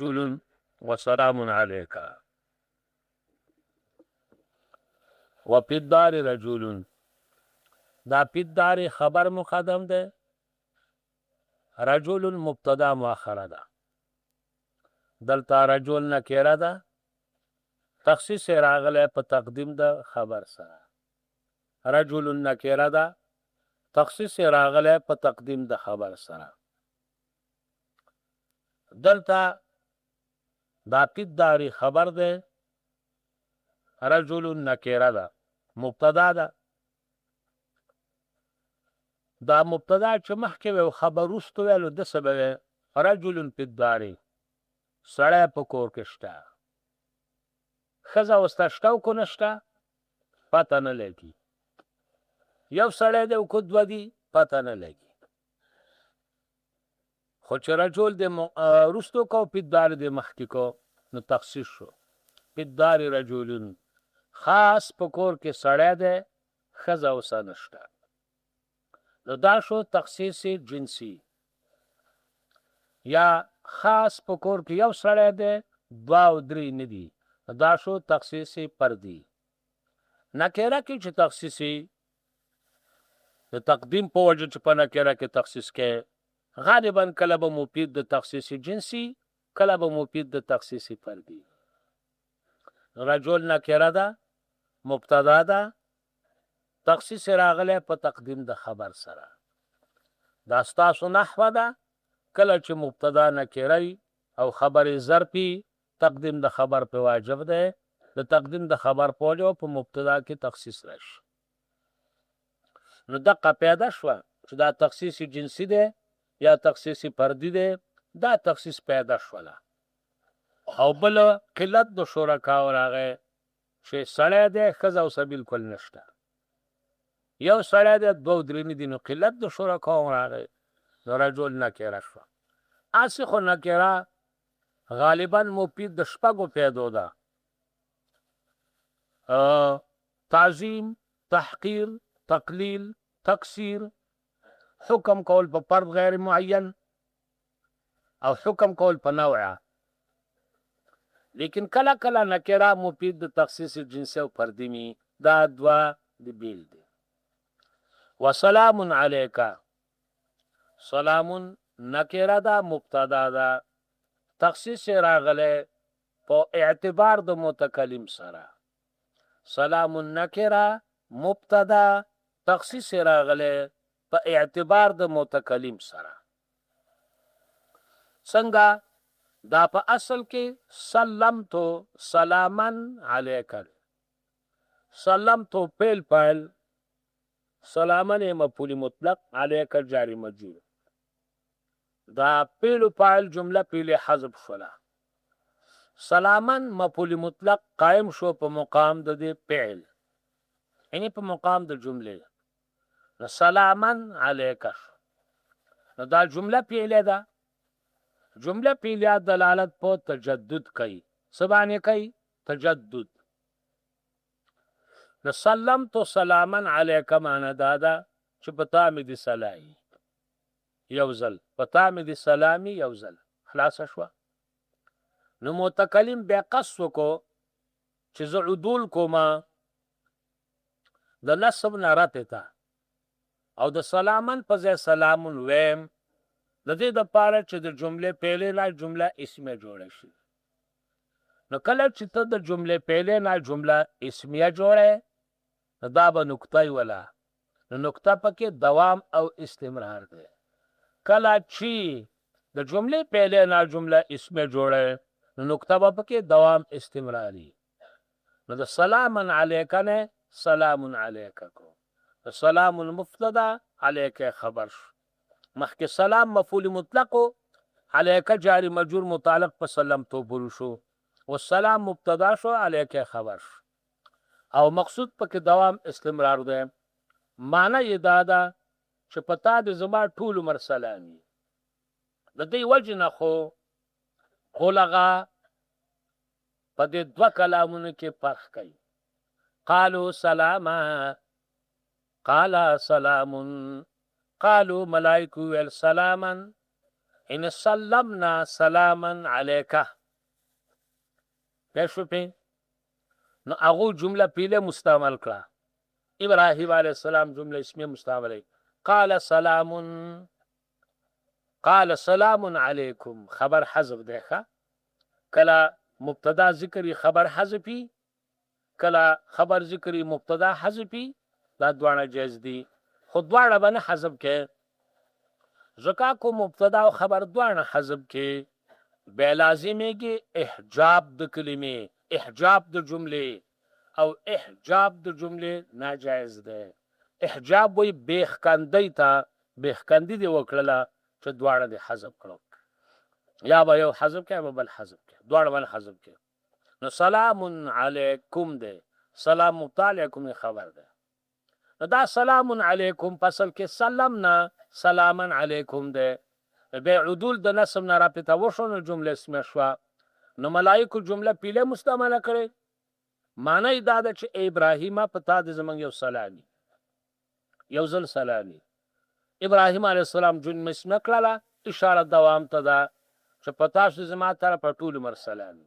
رجل وسلام عليك. وفي الدار رجل، دا فی الدار خبر مقدم ده، رجل مبتدا مؤخره ده. دلته رجل نکره ده، تخصیص راغلی په تقدیم د خبر سره. رجل نکره ده، تخصیص راغلی په تقدیم د خبر سره. دلته دا فی الدار خبر ده، رجل نکره ده مبتدا ده. دا مبتدا چې مخکې وي او خبر وروسته ویلو د څه به وي؟ رجل فی الدار، سړی په کور کې شته. ښځه اوسته شته او که نشته پته نه لګي. یو سړی دی او که دوه دي پته نه لګي. خو چې رجل د وروستو کو فی الدار د مخکې کو نو تخصیص شو. فی الدار رجل، خاص په کور کې سړی دی، ښځه اوسه نشته. نو دا شو تخصیص جنسی. یا خاص په کور کې یو سړی دی، دوه او درې نه دي، دا شو تخصیص فردي. نکره کې چې تخصیصي د تقدیم په وجه چې په نکره کې تخصیص کې غالبا کله به مفید د تخصیص جنسی، کله به مفید د تخصیص فردي. رجل نکره ده مبتدا ده، تخصیص راغلی په تقدیم د خبر سره. دا ستاسو نحوه ده، کله چې مبتدا نکره او خبر ظرفي تقدیم د خبر په واجب ده، د تقدیم د خبر په وجه په مبتدا کې تخصیص راشي. نو دقه پیدا شوه چې دا تخصیص جنسی ده یا تخصیص فردي ده، دا تخصیص پیدا شوله. او بل قلت د شرکاو راغی چې سړی دی ښځه اوسه بلکل نشته. یو سړی دی دوه درې نه دي، نو قلت د شرکاو راغی، نو رجل نکره شوه. هسې خو نکره غالبا مفید د شپږو پیدو ده: تعظیم، تحقیر، تقلیل، تکثیر، حکم کول په فرد غیر معین او حکم کول په نوعه. لیکن کله کله نکره مفید د تخصیص جنسی او فردي می، دا دوه د بیل دي. وسلام علیک، سلام نکره ده مبتدا ده، تخصیص راغلی په اعتبار د متکلم سره. سلام نکره مبتدا، تخصیص راغلی په اعتبار د متکلم سره. څنګه؟ دا په اصل کې سلمتو سلامن علیک، سلمتو فعل فاعل، سلامن مفعول مطلق، علیک جاری مجرور. دا فعل فاعل جمله فعل حذف شوله. سلامن مفعول مطلق قائم شو په مقام د دې فعل، یعنی په مقام د جمله. نو سلامن علیک، نو دا جمله فعلیه ده. جمله فعلیه دلالت په تجدد کوي. څه باندې کوي؟ تجدد. نو سلمتو سلامن علیک معنی دا ده چې په تا مې دي سلامي یو ځل، په تا مې دي سلامي یو ځل، خلاصه شوه. نو متکلم بیا قصد وکړو چې زه عدول کومه د نصب نه رتې ته، او د سلامن په ځای سلامون ویم، د دې دپاره چې د جملې پیلې نه جمله اسمیه جوړه شي. نو کله چې ته د جملې پیلې نه جمله اسمیه جوړه، نو دا به نکته وله. نو نکته پکې دوام او استمرار دی. کله چې د جملې پیلې نه جمله اسمیه جوړه، نو نکته به پکې دوام استمراری. نو د سلامن علیک نه سلام علیک کو، د سلام مبتدا علیک خبر شو. مخکې سلام مفعول مطلق، علیک جاری مجرور متعلق په سلمتو پورې شو، والسلام مبتدا شو، علیک خبر شو. او مقصود پکې دوام استمرار دی. معنی یې دا ده چې په تا د زما ټول عمر سلامي. د دې وجې نه خو خلغه په دې دوه کلامونو کې فرق کوي. قالوا سلاما، قال سلام، قالوا ملائکو ویل سلاما، ان سلمنا سلاما علیکا پیشو پی نو اغو جمله پیله مستعمل کړه ابراهیم علیہ السلام جمله اسمیه مستعمله قال سلام علیکم خبر حذف دیکھا کلا مبتدا ذکری خبر حذفی کلا خبر ذکری مبتدا حذفی دا دوانه جایز دي خود دوانه باندې حذف کې زکا کو مبتدا او خبر دوانه حذف کې به لازميږي احجاب د کلمې احجاب د جمله او احجاب د جمله ناجایز ده احجاب وي بیخکندی تا بیخکندی دی وکړه چې دواړه د حذف کړو یا به یو حذف کې یا بل حذف کې دواړه باندې حذف کې نو سلام علیکم ده سلام علیکم خبر ده نو دا سلام علیکم فصل کې سلامنا سلاما علیکم ده به عدول د نسب نه راپته وشو نو جمله اسمه شو نو ملائکه جمله پیله مستعمله کړي معنی دا ده چې ابراهیم پتا د زمنګ یو سلامي یو ځل سلامي ابراهیم علیه السلام جمله اسمه کړه اشاره دوام ته ده چې پتا شو زما تر پټول مر سلامي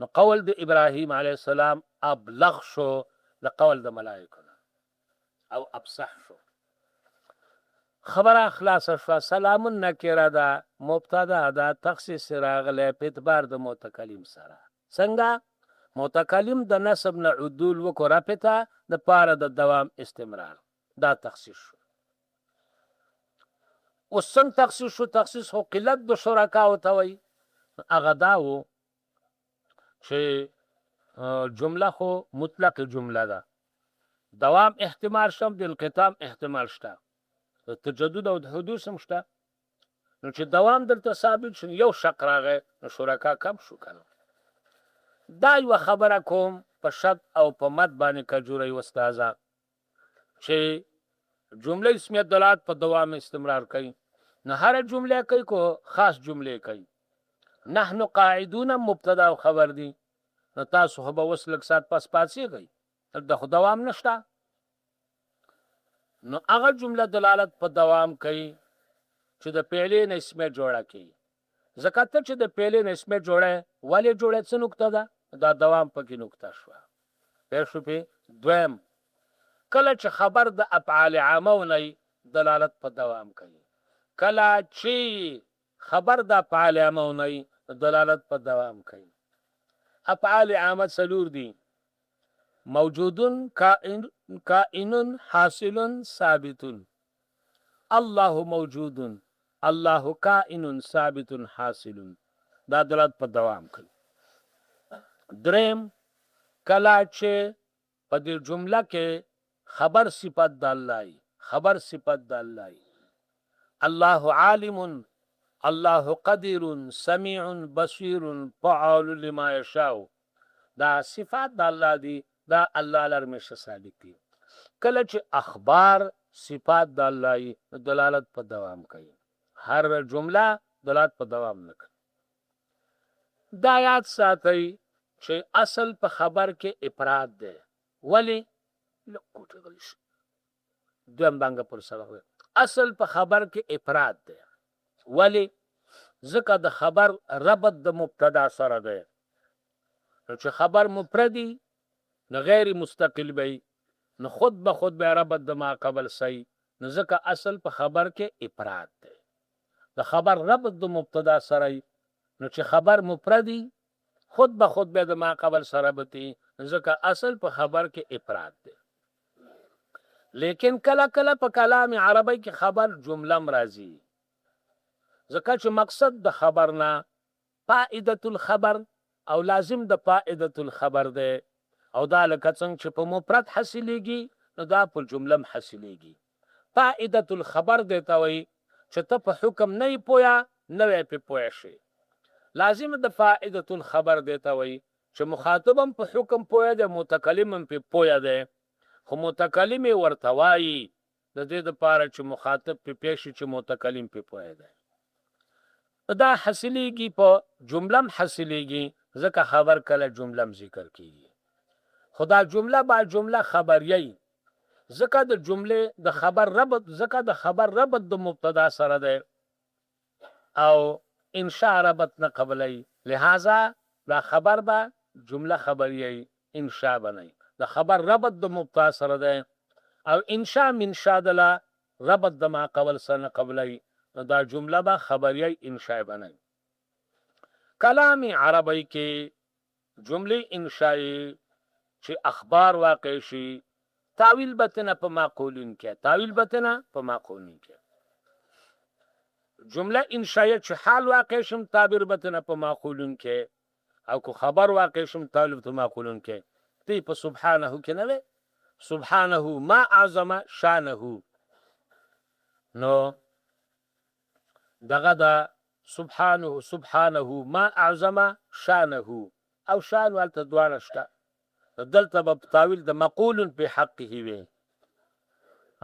نو قول د ابراهیم علیه السلام ابلغ شو د قول د ملائکه او ابصح شو خبره خلاص شو سلام نکره ده مبتدا ده تخصیص راغله په اعتبار د متکلم سره څنګه متکلم د نسب نه عدول وکړه پته د پاره د دوام استمرار دا تخصیص شو اوسن تخصیص شو تخصیص هو قلت د شرکا او توي هغه داو چې جمله خو مطلق جمله ده دوام احتمال شم د القتام احتمال شته تجدد او حدوث هم شته نو چې دوام دلته ثابت شون یو شق راغی نو شرکا کم شو کنه دا یو خبره کوم په شد او په مد باندې کجوري استاذه چې جمله اسمیه دلالت په دوام استمرار کوي نه هر جمله کوي کو خاص جمله کوي نحن قاعدون مبتدا او خبر دي نو تاسو به وسلک سات پس پاسي کوي د دوام نشته نو هغه جمله دلالت په دوام کوي چې د پیلې نه اسمه جوړه کوي زکات چې د پیلې نه اسمه جوړه ولې جوړه څه نقطه ده دا دوام پکې نقطه شو پیر شو په دویم کله چې خبر د افعال عامه ونی دلالت په دوام کوي کله چې خبر د افعال عامه ونی دلالت په دوام کوي افعال عامه سلور دي موجود کائن حاصل ثابت الله موجود الله کائن ثابت حاصل دا دلالت په دوام کوي دریم کلا چې په دې جمله کې خبر صفت د الله خبر صفت د الله الله عالم الله قدیر سمیع بصیر فعال لما یشاء دا صفات د الله دي دا الله لرمشه ثابت دي کله چې اخبار صفات د الله دلالت په دوام کوي هر جمله دلالت په دوام نه کوي دا یاد ساتي چې اصل په خبر کې افراد ده ولی دویم بانګه پر سبق اصل په خبر کې افراد ده ولی ځکه د خبر ربط د مبتدا سره ده چې خبر مفردی نه غیر مستقل وي نو خود به خود به ربط د ما قبل صحیح نو ځکه اصل په خبر کې افراد ده د خبر ربط د مبتدا سره نو چې خبر مفردی خود به خود به د ما قبل سره بتی ځکه اصل په خبر کې افراد ده لیکن کله کله په کلام عربی کې خبر جمله مرضی ځکه چې مقصد د خبر نه فائدة الخبر او لازم د فائدة الخبر ده او دا لکه څنګه چې په مفرد حاصلېږي نو دا په جمله هم حاصلېږي فائدة الخبر ده ته وایي چې ته په حکم نه یې پویا نه یې په پوه شي لازم د فائدة الخبر ده ته وایي چې مخاطب هم په حکم پویا ده متکلم هم په پویا ده خو متکلم ورته وایي د دې لپاره چې مخاطب په پېښ چې متکلم په پویا ده دا حاصلېږي په جمله هم حاصلېږي ځکه خبر کله جمله هم ذکر کیږي خدا جمله با جمله خبریه ځکه د جمله د خبر ربط ځکه د خبر ربط د مبتدا سره ده او انشاء ربط نه قبلی، لہذا دا خبر با جمله خبریه انشاء بنی. دا خبر ربط د مبتدا سره ده او انشاء منشاء دلا ربط د ما قبل سره قبلی، دا جمله با خبریه انشاء بنی. کلام عربی کې جمله انشائی چې اخبار واقع شي تعویل بتنه په معقولین کې، تعویل بتنه په معقولین کې. جمله انشائیه چې حال واقع شم تعبیر بتنه په معقولین کې، او کو خبر واقع شم تعبیر په معقولین کې. تی په سبحانه کې نه سبحانه ما اعظم شانه، نو دغه دا سبحانه ما اعظم شانه او شان والته دوانه شته، دلته به تعویل د مقول په حقه وي.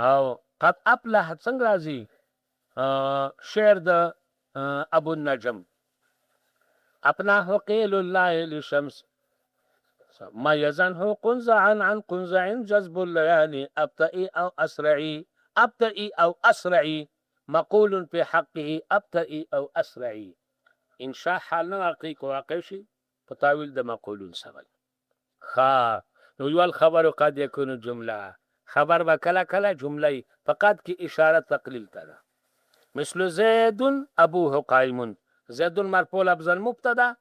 او قد افلح څنګه راځي شعر د ابو النجم، اپناه قیل الله لشمس ما يزنه قنزعا عن قنزع جذب الليالي ابتئي او اسرعي، ابتئي او اسرعي مقول في حقه ابتئي او اسرعي. انشاء حال نه واقع شي په تعویل د مقولون سره. نو یو الخبر قد يكون جمله، خبر با کله کله جمله فقط کی اشاره تقلیل ته. مثل زید ابوه قائم، زید مرفوع لفظ المبتدا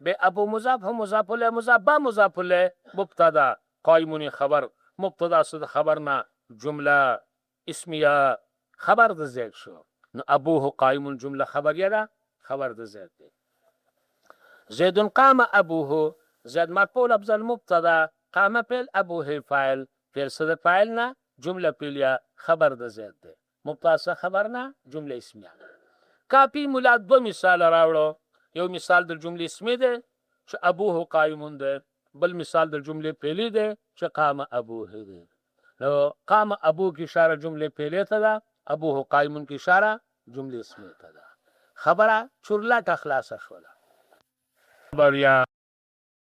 به ابو مضاف مضاف الیه مضاف با مضاف الیه مبتدا، قائم خبر مبتدا صد خبرنا جمله اسمیه خبر د زید شو. نو ابوه قائم جمله خبریه ده، خبر د زید دی. زید قام ابوه، زید مرفوع لفظ المبتدا، قام فعل ابوه فاعل، فعل صد فاعل نه جمله فعلیه خبر د زید دی. مبتدا خبر نه جمله اسمیه. کافی مولا دو مثال راوړو، یو مثال د جمله اسمیه ده چې ابوه قائم ده، بل مثال د جمله فعلی ده چې قام ابوه ده. نو قام ابوه کی اشاره جمله فعلیه ته ده، ابوه قائم کی اشاره جمله اسمیه ته ده. خبره چورلا کا خلاصه شوله. خبر یا